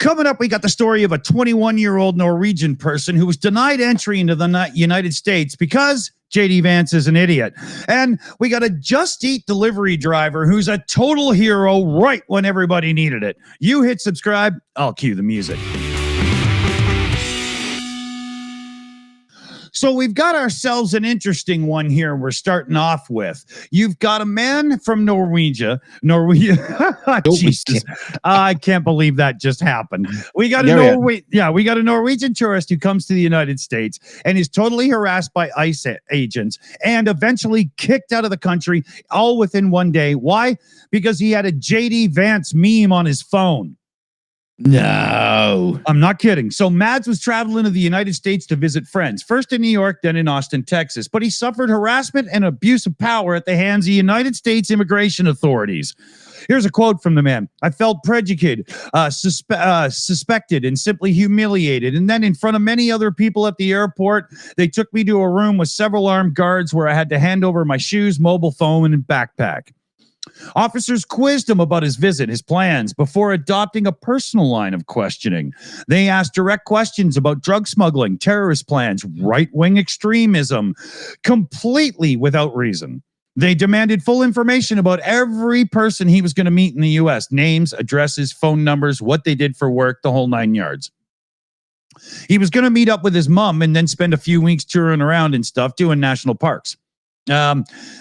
Coming up, we got the story of a 21-year-old Norwegian person who was denied entry into the United States because JD Vance is an idiot. And we got a Just Eat delivery driver who's a total hero right when everybody needed it. You hit subscribe, I'll cue the music. So we've got ourselves an interesting one here we're starting off with. You've got a man from Norwegia. Jesus. I can't believe that just happened. We got a Norwegian tourist who comes to the United States and is totally harassed by ICE agents and eventually kicked out of the country all within one day. Why? Because he had a JD Vance meme on his phone. No, I'm not kidding. So Mads was traveling to the United States to visit friends, first in New York, then in Austin, Texas. But he suffered harassment and abuse of power at the hands of United States immigration authorities. Here's a quote from the man. I felt prejudiced, suspected, and simply humiliated. And then in front of many other people at the airport, they took me to a room with several armed guards where I had to hand over my shoes, mobile phone, and backpack. Officers quizzed him about his visit, his plans, before adopting a personal line of questioning. They asked direct questions about drug smuggling, terrorist plans, right-wing extremism, completely without reason. They demanded full information about every person he was going to meet in the U.S., names, addresses, phone numbers, what they did for work, the whole 9 yards. He was going to meet up with his mom and then spend a few weeks touring around and stuff, doing national parks.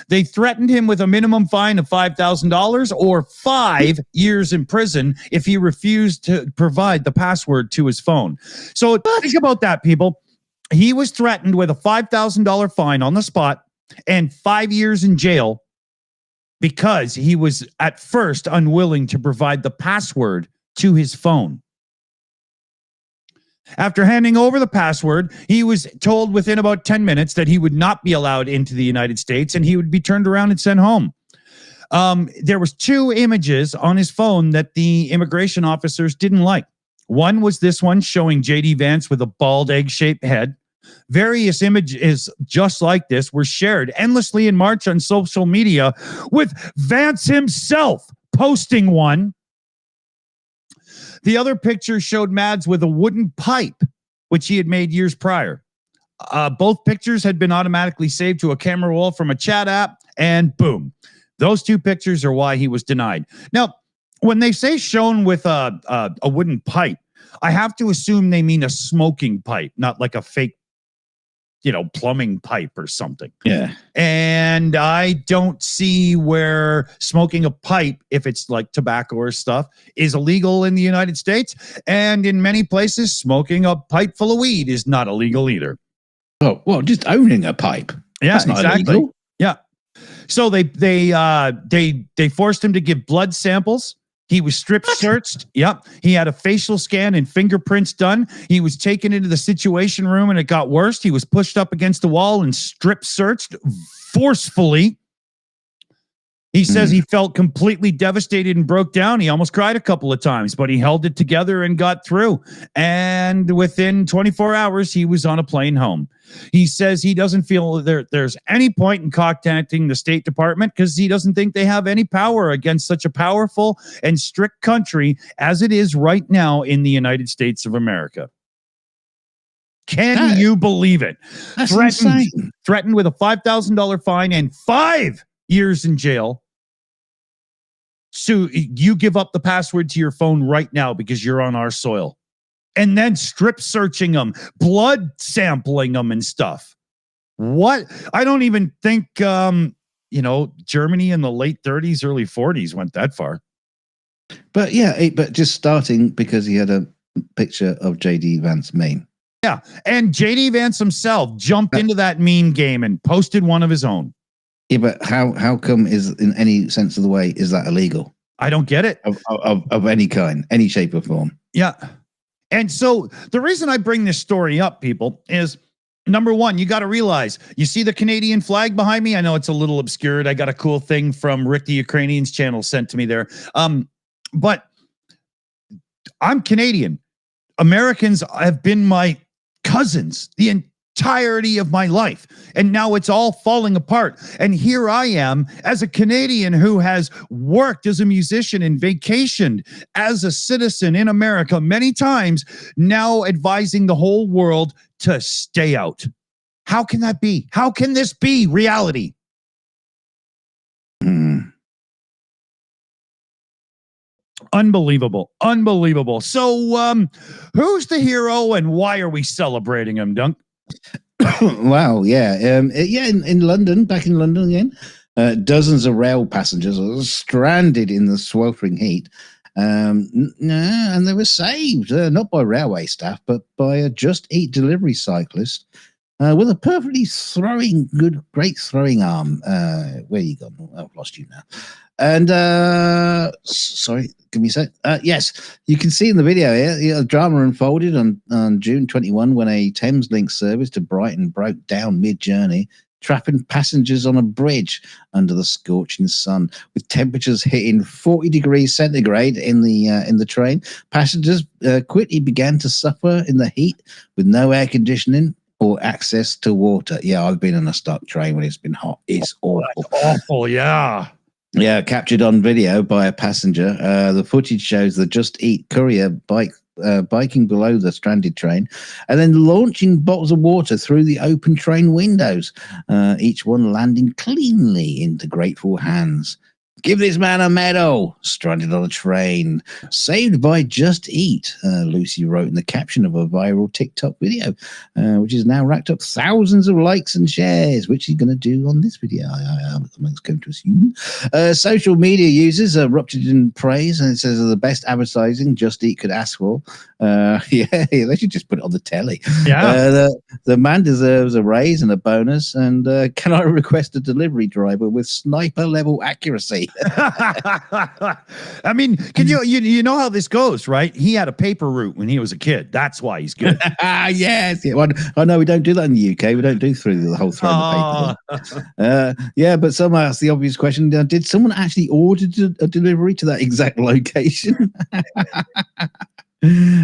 They threatened him with a minimum fine of $5,000 or 5 years in prison if he refused to provide the password to his phone. So think about that, people. He was threatened with a $5,000 fine on the spot and 5 years in jail because he was at first unwilling to provide the password to his phone. After handing over the password, he was told within about 10 minutes that he would not be allowed into the United States and he would be turned around and sent home. There was 2 images on his phone that the immigration officers didn't like. One was this one showing JD Vance with a bald egg-shaped head. Various images just like this were shared endlessly in March on social media, with Vance himself posting one. The other picture showed Mads with a wooden pipe, which he had made years prior. Both pictures had been automatically saved to a camera roll from a chat app, and boom. Those 2 pictures are why he was denied. Now, when they say shown with a wooden pipe, I have to assume they mean a smoking pipe, not like a fake, plumbing pipe or something. Yeah. And I don't see where smoking a pipe, if it's like tobacco or stuff, is illegal in the United States. And in many places, smoking a pipe full of weed is not illegal either. Oh, well, just owning a pipe. Yeah, that's not exactly. illegal. Yeah. So they forced him to give blood samples. He was strip searched. Yep. He had a facial scan and fingerprints done. He was taken into the situation room and it got worse. He was pushed up against the wall and strip searched forcefully. He says he felt completely devastated and broke down. He almost cried a couple of times, but he held it together and got through. And within 24 hours, he was on a plane home. He says he doesn't feel there's any point in contacting the State Department because he doesn't think they have any power against such a powerful and strict country as it is right now in the United States of America. Can you believe it? That's insane. Threatened with a $5,000 fine and 5 years in jail. So you give up the password to your phone right now because you're on our soil. And then strip searching them, blood sampling them and stuff. What? I don't even think, Germany in the late 30s, early 40s went that far. But yeah, but just starting because he had a picture of JD Vance meme. Yeah. And JD Vance himself jumped into that meme game and posted one of his own. Yeah, but how come is in any sense of the way is that illegal? I don't get it. Of any kind, any shape or form. Yeah. And so the reason I bring this story up, people, is number one, you got to realize, you see the Canadian flag behind me? I know it's a little obscured. I got a cool thing from Rick the Ukrainian's channel sent to me there. But I'm Canadian. Americans have been my cousins the entirety of my life. And now it's all falling apart. And here I am as a Canadian who has worked as a musician and vacationed as a citizen in America many times, now advising the whole world to stay out. How can that be? How can this be reality? Unbelievable. Unbelievable. So, who's the hero and why are we celebrating him, Dunk? Wow, yeah. In London, back in London again, dozens of rail passengers are stranded in the sweltering heat. And they were saved, not by railway staff, but by a Just Eat delivery cyclist with a perfectly great throwing arm. Where you gone? I've lost you now. And sorry, give me a sec. Yes, you can see in the video here, the drama unfolded on June 21 when a Thameslink service to Brighton broke down mid-journey, trapping passengers on a bridge under the scorching sun, with temperatures hitting 40 degrees centigrade in the train. Passengers quickly began to suffer in the heat with no air conditioning or access to water. Yeah, I've been on a stuck train when it's been hot. It's awful. That's awful, yeah. Yeah, captured on video by a passenger. The footage shows the Just Eat courier biking below the stranded train and then launching bottles of water through the open train windows, each one landing cleanly into grateful hands. Give this man a medal. Stranded on a train. Saved by Just Eat, Lucy wrote in the caption of a viral TikTok video, which has now racked up thousands of likes and shares, which he's going to do on this video, I'm going to assume. Social media users erupted in praise, and it says the best advertising Just Eat could ask for. Yeah, they should just put it on the telly. Yeah. The man deserves a raise and a bonus, and can I request a delivery driver with sniper level accuracy? I mean, can you know how this goes, right? He had a paper route when he was a kid. That's why he's good. Yes. Yeah. Well, I know we don't do that in the UK. We don't do the whole throwing the paper. Yeah, but someone asked the obvious question: did someone actually order a delivery to that exact location?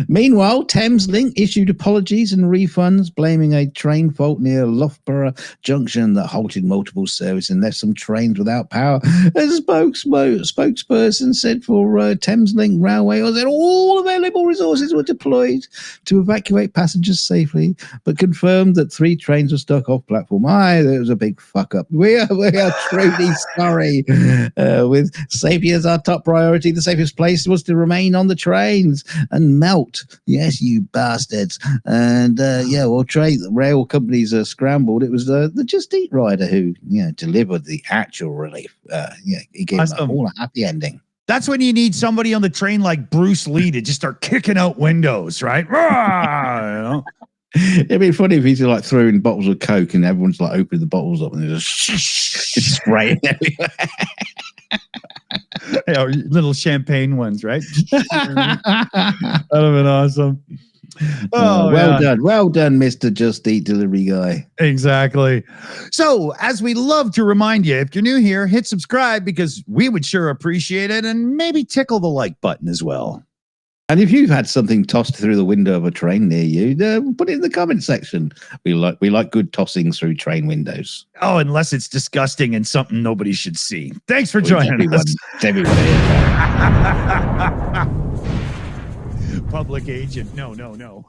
Meanwhile, Thameslink issued apologies and refunds, blaming a train fault near Loughborough Junction that halted multiple services and left some trains without power. A spokesperson said for Thameslink Railway that all available resources were deployed to evacuate passengers safely, but confirmed that 3 trains were stuck off platform. There was a big fuck up. We are truly sorry. With safety as our top priority, the safest place was to remain on the trains and melt. Yes, you bastards. And rail companies are scrambled. It was the Just Eat rider who delivered the actual relief. He gave them all a happy ending. That's when you need somebody on the train like Bruce Lee to just start kicking out windows, right? It'd be funny if he's like throwing bottles of Coke and everyone's like opening the bottles up and they're just spraying everywhere. Little champagne ones, right? That'd have been awesome. Well done, Mr. Just Eat delivery guy. Exactly. So, as we love to remind you, if you're new here, hit subscribe because we would sure appreciate it, and maybe tickle the like button as well. And if you've had something tossed through the window of a train near you, put it in the comment section. We like good tossings through train windows. Oh, unless it's disgusting and something nobody should see. Thanks for joining us. Everyone. Public agent. No.